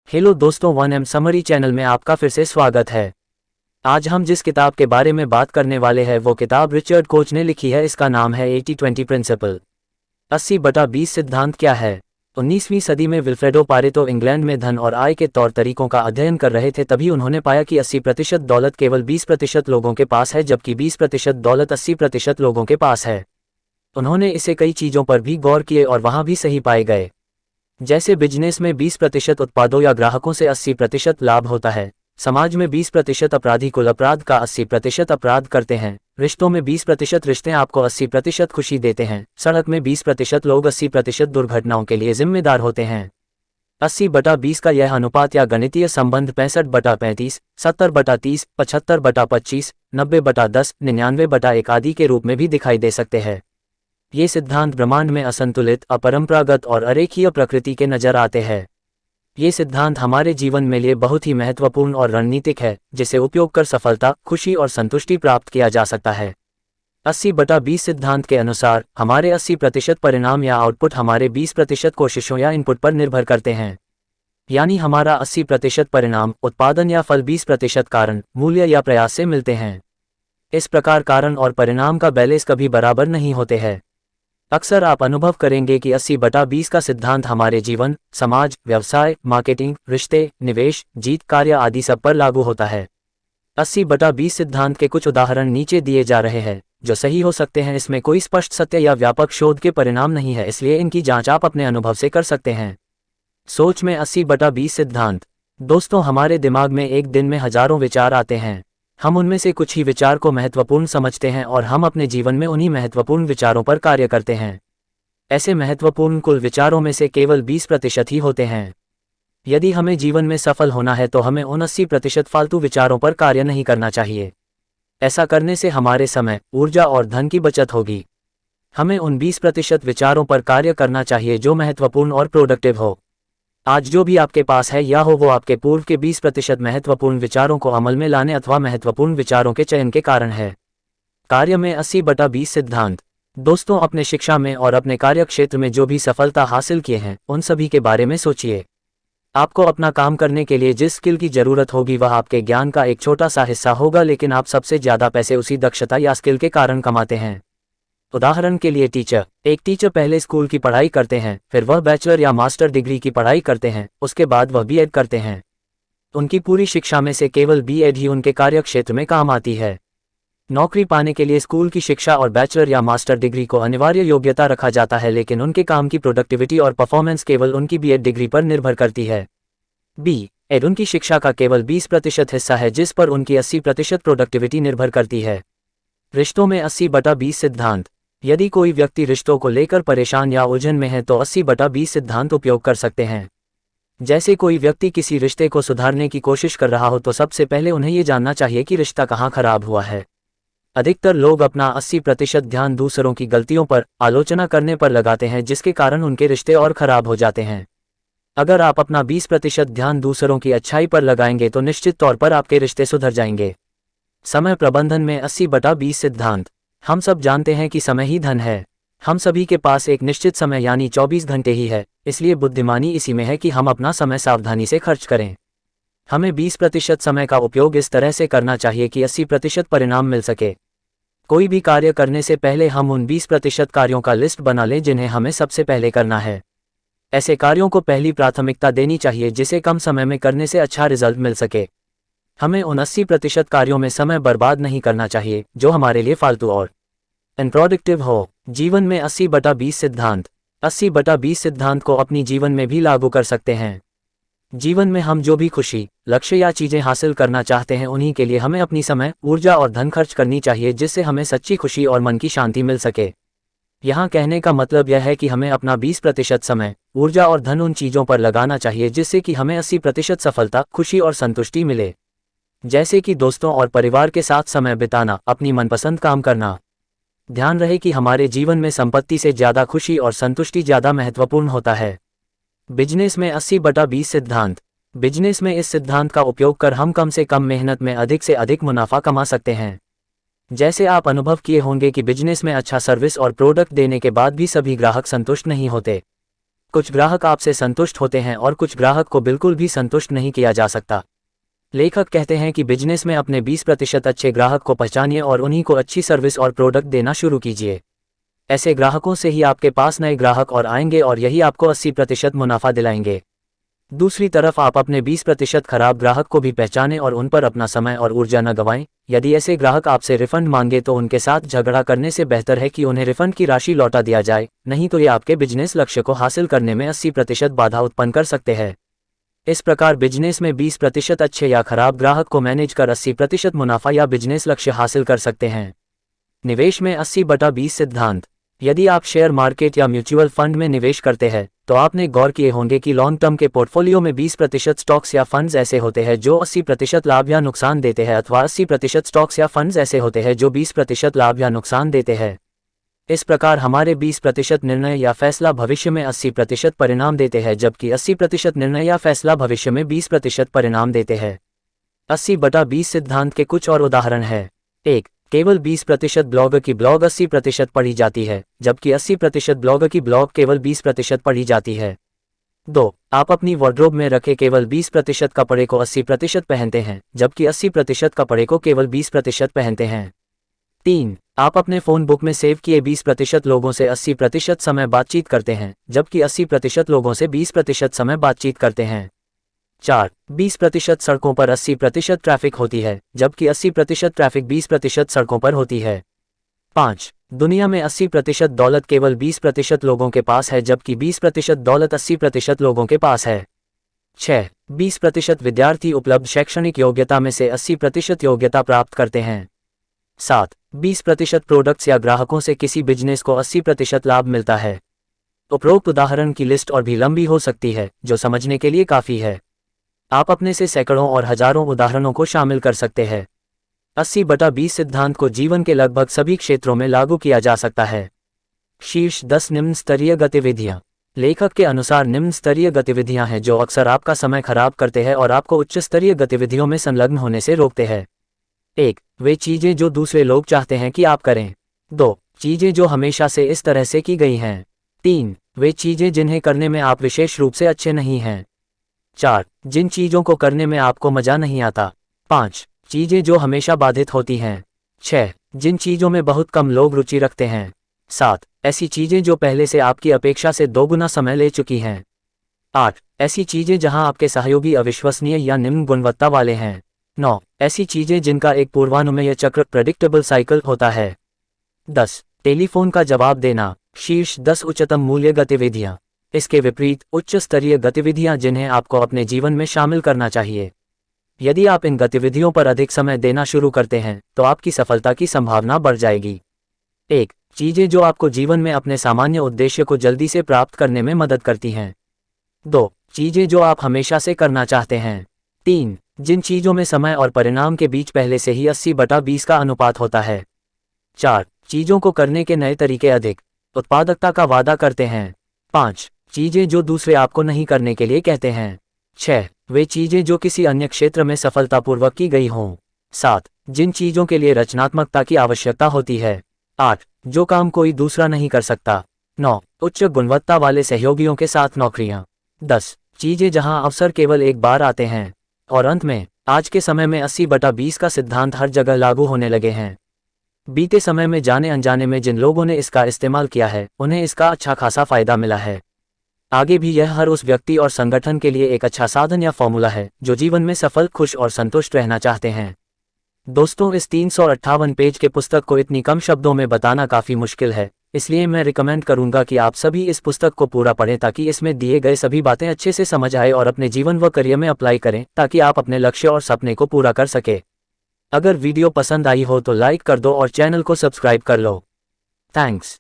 Hello दोस्तों, 1M summary channel में आपका फिर से स्वागत है। आज हम जिस किताब के बारे में बात करने वाले हैं वो किताब रिचर्ड कोच ने लिखी है। इसका नाम है 80-20 प्रिंसिपल। 80/20 सिद्धांत क्या है। 19वीं सदी में विल्फ्रेडो पारेटो इंग्लैंड में धन और आय के तौर तरीकों का अध्ययन कर रहे थे। तभी उन्होंने पाया कि 80% दौलत केवल 20% लोगों के पास है, जबकि 20% दौलत 80% लोगों के पास है। उन्होंने इसे कई चीज़ों पर भी गौर किए और वहाँ भी सही पाए गए। जैसे बिजनेस में 20% उत्पादों या ग्राहकों से 80% लाभ होता है, समाज में 20% अपराधी कुल अपराध का 80% अपराध करते हैं, रिश्तों में 20% रिश्ते आपको 80% खुशी देते हैं, सड़क में 20% लोग 80% दुर्घटनाओं के लिए जिम्मेदार होते हैं। 80/20 का यह अनुपात या गणितीय संबंध 65/35, 70/30, 75/25, 90/10, 99/1 आदि के रूप में भी दिखाई दे सकते हैं। ये सिद्धांत ब्रह्मांड में असंतुलित, अपरंपरागत और अरेखीय प्रकृति के नजर आते हैं। ये सिद्धांत हमारे जीवन में लिए बहुत ही महत्वपूर्ण और रणनीतिक है, जिसे उपयोग कर सफलता, खुशी और संतुष्टि प्राप्त किया जा सकता है। 80/20 सिद्धांत के अनुसार हमारे 80% परिणाम या आउटपुट हमारे 20% कोशिशों या इनपुट पर निर्भर करते हैं। यानी हमारा 80% परिणाम, उत्पादन या फल 20% कारण, मूल्य या प्रयास से मिलते हैं। इस प्रकार कारण और परिणाम का बैलेंस कभी बराबर नहीं होते हैं। अक्सर आप अनुभव करेंगे कि 80/20 का सिद्धांत हमारे जीवन, समाज, व्यवसाय, मार्केटिंग, रिश्ते, निवेश, जीत, कार्य आदि सब पर लागू होता है। 80/20 सिद्धांत के कुछ उदाहरण नीचे दिए जा रहे हैं, जो सही हो सकते हैं। इसमें कोई स्पष्ट सत्य या व्यापक शोध के परिणाम नहीं है, इसलिए इनकी जांच आप अपने अनुभव से कर सकते हैं। सोच में 80/20 सिद्धांत। दोस्तों, हमारे दिमाग में एक दिन में हजारों विचार आते हैं। हम उनमें से कुछ ही विचार को महत्वपूर्ण समझते हैं और हम अपने जीवन में उन्हीं महत्वपूर्ण विचारों पर कार्य करते हैं। ऐसे महत्वपूर्ण कुल विचारों में से केवल 20% ही होते हैं। यदि हमें जीवन में सफल होना है तो हमें उन 80% फालतू विचारों पर कार्य नहीं करना चाहिए। ऐसा करने से हमारे समय, ऊर्जा और धन की बचत होगी। हमें उन 20% विचारों पर कार्य करना चाहिए जो महत्वपूर्ण और प्रोडक्टिव हो। आज जो भी आपके पास है या हो वो आपके पूर्व के 20% महत्वपूर्ण विचारों को अमल में लाने अथवा महत्वपूर्ण विचारों के चयन के कारण है। कार्य में 80/20 सिद्धांत। दोस्तों, अपने शिक्षा में और अपने कार्य क्षेत्र में जो भी सफलता हासिल किए हैं उन सभी के बारे में सोचिए। आपको अपना काम करने के लिए जिस स्किल की जरूरत होगी वह आपके ज्ञान का एक छोटा सा हिस्सा होगा, लेकिन आप सबसे ज्यादा पैसे उसी दक्षता या स्किल के कारण कमाते हैं। उदाहरण के लिए टीचर। एक टीचर पहले स्कूल की पढ़ाई करते हैं, फिर वह बैचलर या मास्टर डिग्री की पढ़ाई करते हैं, उसके बाद वह बीएड करते हैं। उनकी पूरी शिक्षा में से केवल बीएड ही उनके कार्य क्षेत्र में काम आती है। नौकरी पाने के लिए स्कूल की शिक्षा और बैचलर या मास्टर डिग्री को अनिवार्य योग्यता रखा जाता है, लेकिन उनके काम की प्रोडक्टिविटी और परफॉर्मेंस केवल उनकी बीएड डिग्री पर निर्भर करती है। बीएड उनकी शिक्षा का केवल 20% हिस्सा है, जिस पर उनकी 80% प्रोडक्टिविटी निर्भर करती है। रिश्तों में 80/20 सिद्धांत। यदि कोई व्यक्ति रिश्तों को लेकर परेशान या उलझन में है तो 80/20 सिद्धांत उपयोग कर सकते हैं। जैसे कोई व्यक्ति किसी रिश्ते को सुधारने की कोशिश कर रहा हो तो सबसे पहले उन्हें ये जानना चाहिए कि रिश्ता कहाँ खराब हुआ है। अधिकतर लोग अपना 80% ध्यान दूसरों की गलतियों पर, आलोचना करने पर लगाते हैं, जिसके कारण उनके रिश्ते और खराब हो जाते हैं। अगर आप अपना 20% ध्यान दूसरों की अच्छाई पर लगाएंगे तो निश्चित तौर पर आपके रिश्ते सुधर जाएंगे। समय प्रबंधन में 80/20 सिद्धांत। हम सब जानते हैं कि समय ही धन है। हम सभी के पास एक निश्चित समय यानी 24 घंटे ही है, इसलिए बुद्धिमानी इसी में है कि हम अपना समय सावधानी से खर्च करें। हमें 20% समय का उपयोग इस तरह से करना चाहिए कि 80% परिणाम मिल सके। कोई भी कार्य करने से पहले हम उन 20% कार्यों का लिस्ट बना लें जिन्हें हमें सबसे पहले करना है। ऐसे कार्यों को पहली प्राथमिकता देनी चाहिए जिसे कम समय में करने से अच्छा रिजल्ट मिल सके। हमें उन 80% कार्यों में समय बर्बाद नहीं करना चाहिए जो हमारे लिए फालतू और अनप्रोडक्टिव हो। जीवन में 80/20 सिद्धांत। 80/20 सिद्धांत को अपनी जीवन में भी लागू कर सकते हैं। जीवन में हम जो भी खुशी, लक्ष्य या चीजें हासिल करना चाहते हैं उन्हीं के लिए हमें अपनी समय, ऊर्जा और धन खर्च करनी चाहिए, जिससे हमें सच्ची खुशी और मन की शांति मिल सके। यहाँ कहने का मतलब यह है कि हमें अपना 20% समय, ऊर्जा और धन उन चीजों पर लगाना चाहिए जिससे कि हमें 80% सफलता, खुशी और संतुष्टि मिले। जैसे कि दोस्तों और परिवार के साथ समय बिताना, अपनी मनपसंद काम करना। ध्यान रहे कि हमारे जीवन में संपत्ति से ज्यादा खुशी और संतुष्टि ज्यादा महत्वपूर्ण होता है। बिजनेस में 80/20 सिद्धांत। बिजनेस में इस सिद्धांत का उपयोग कर हम कम से कम मेहनत में अधिक से अधिक मुनाफा कमा सकते हैं। जैसे आप अनुभव किए होंगे कि बिजनेस में अच्छा सर्विस और प्रोडक्ट देने के बाद भी सभी ग्राहक संतुष्ट नहीं होते। कुछ ग्राहक आपसे संतुष्ट होते हैं और कुछ ग्राहक को बिल्कुल भी संतुष्ट नहीं किया जा सकता। लेखक कहते हैं कि बिजनेस में अपने 20% अच्छे ग्राहक को पहचानिए और उन्हीं को अच्छी सर्विस और प्रोडक्ट देना शुरू कीजिए। ऐसे ग्राहकों से ही आपके पास नए ग्राहक और आएंगे और यही आपको 80% मुनाफा दिलाएंगे। दूसरी तरफ आप अपने 20% खराब ग्राहक को भी पहचानें और उन पर अपना समय और ऊर्जा न गंवाएं। यदि ऐसे ग्राहक आपसे रिफंड मांगे तो उनके साथ झगड़ा करने से बेहतर है कि उन्हें रिफंड की राशि लौटा दिया जाए, नहीं तो ये आपके बिजनेस लक्ष्य को हासिल करने में 80% बाधा उत्पन्न कर सकते हैं। इस प्रकार बिजनेस में 20% अच्छे या खराब ग्राहक को मैनेज कर 80% मुनाफा या बिजनेस लक्ष्य हासिल कर सकते हैं। निवेश में 80/20 सिद्धांत। यदि आप शेयर मार्केट या म्यूचुअल फंड में निवेश करते हैं तो आपने गौर किए होंगे कि लॉन्ग टर्म के पोर्टफोलियो में 20% स्टॉक्स या फंड्स ऐसे होते हैं जो 80% लाभ या नुकसान देते हैं, अथवा 80% स्टॉक्स या फंड्स ऐसे होते हैं जो 20% लाभ या नुकसान देते हैं। इस प्रकार हमारे 20% निर्णय या फैसला भविष्य में 80% परिणाम देते हैं, जबकि 80% निर्णय या फैसला भविष्य में 20% परिणाम देते हैं। 80/20 सिद्धांत के कुछ और उदाहरण हैं। 1. केवल 20% ब्लॉगर की ब्लॉग 80% पढ़ी जाती है, जबकि 80% ब्लॉगर की ब्लॉग केवल 20% पढ़ी जाती है। 2. आप अपनी वार्डरोब में रखे केवल 20% कपड़े को 80% पहनते हैं, जबकि 80% कपड़े को केवल 20% पहनते हैं। 3. आप अपने फ़ोन बुक में सेव किए 20% लोगों से 80% समय बातचीत करते हैं, जबकि 80% लोगों से 20% समय बातचीत करते हैं। 4. 20% सड़कों पर 80% ट्रैफिक होती है, जबकि 80% ट्रैफिक 20% सड़कों पर होती है। 5. दुनिया में 80% दौलत केवल 20% लोगों के पास है, जबकि 20% दौलत 80% लोगों के पास है। 6. 20% विद्यार्थी उपलब्ध शैक्षणिक योग्यता में से 80% योग्यता प्राप्त करते हैं। 7. 20% प्रोडक्ट्स या ग्राहकों से किसी बिजनेस को 80% लाभ मिलता है। उपरोक्त उदाहरण की लिस्ट और भी लंबी हो सकती है, जो समझने के लिए काफ़ी है। आप अपने से सैकड़ों और हजारों उदाहरणों को शामिल कर सकते हैं। 80/20 सिद्धांत को जीवन के लगभग सभी क्षेत्रों में लागू किया जा सकता है। शीर्ष 10 निम्न स्तरीय गतिविधियां। लेखक के अनुसार निम्न स्तरीय गतिविधियां हैं जो अक्सर आपका समय खराब करते हैं और आपको उच्च स्तरीय गतिविधियों में संलग्न होने से रोकते हैं। 1. वे चीजें जो दूसरे लोग चाहते हैं कि आप करें। 2. चीजें जो हमेशा से इस तरह से की गई हैं। 3. वे चीजें जिन्हें करने में आप विशेष रूप से अच्छे नहीं हैं। 4. जिन चीजों को करने में आपको मजा नहीं आता। 5. चीजें जो हमेशा बाधित होती हैं। 6. जिन चीजों में बहुत कम लोग रुचि रखते हैं। 7. ऐसी चीजें जो पहले से आपकी अपेक्षा से 2 गुना समय ले चुकी हैं। 8. ऐसी चीजें जहां आपके सहयोगी अविश्वसनीय या निम्न गुणवत्ता वाले हैं। 9. ऐसी चीजें जिनका एक पूर्वानुमेय चक्र प्रेडिक्टेबल साइकिल होता है। 10. टेलीफोन का जवाब देना। शीर्ष 10 उच्चतम मूल्य गतिविधियां। इसके विपरीत उच्च स्तरीय गतिविधियां जिन्हें आपको अपने जीवन में शामिल करना चाहिए। यदि आप इन गतिविधियों पर अधिक समय देना शुरू करते हैं तो आपकी सफलता की संभावना बढ़ जाएगी। 1. चीजें जो आपको जीवन में अपने सामान्य उद्देश्य को जल्दी से प्राप्त करने में मदद करती हैं। 2. चीजें जो आप हमेशा से करना चाहते हैं। 3. जिन चीजों में समय और परिणाम के बीच पहले से ही 80/20 का अनुपात होता है। 4. चीजों को करने के नए तरीके अधिक उत्पादकता का वादा करते हैं। 5. चीजें जो दूसरे आपको नहीं करने के लिए कहते हैं। 6. वे चीजें जो किसी अन्य क्षेत्र में सफलतापूर्वक की गई हों। 7. जिन चीजों के लिए रचनात्मकता की आवश्यकता होती है। 8. जो काम कोई दूसरा नहीं कर सकता। 9. उच्च गुणवत्ता वाले सहयोगियों के साथ नौकरियां। 10. चीजें जहां अवसर केवल एक बार आते हैं। और अंत में, आज के समय में 80/20 का सिद्धांत हर जगह लागू होने लगे हैं। बीते समय में जाने अनजाने में जिन लोगों ने इसका इस्तेमाल किया है, उन्हें इसका अच्छा खासा फायदा मिला है। आगे भी यह हर उस व्यक्ति और संगठन के लिए एक अच्छा साधन या फॉर्मूला है जो जीवन में सफल, खुश और संतुष्ट रहना चाहते हैं। दोस्तों, इस 358 पेज के पुस्तक को इतनी कम शब्दों में बताना काफ़ी मुश्किल है, इसलिए मैं रिकमेंड करूंगा कि आप सभी इस पुस्तक को पूरा पढ़ें ताकि इसमें दिए गए सभी बातें अच्छे से समझ आए और अपने जीवन व करियर में अप्लाई करें ताकि आप अपने लक्ष्य और सपने को पूरा कर सके। अगर वीडियो पसंद आई हो तो लाइक कर दो और चैनल को सब्सक्राइब कर लो। थैंक्स।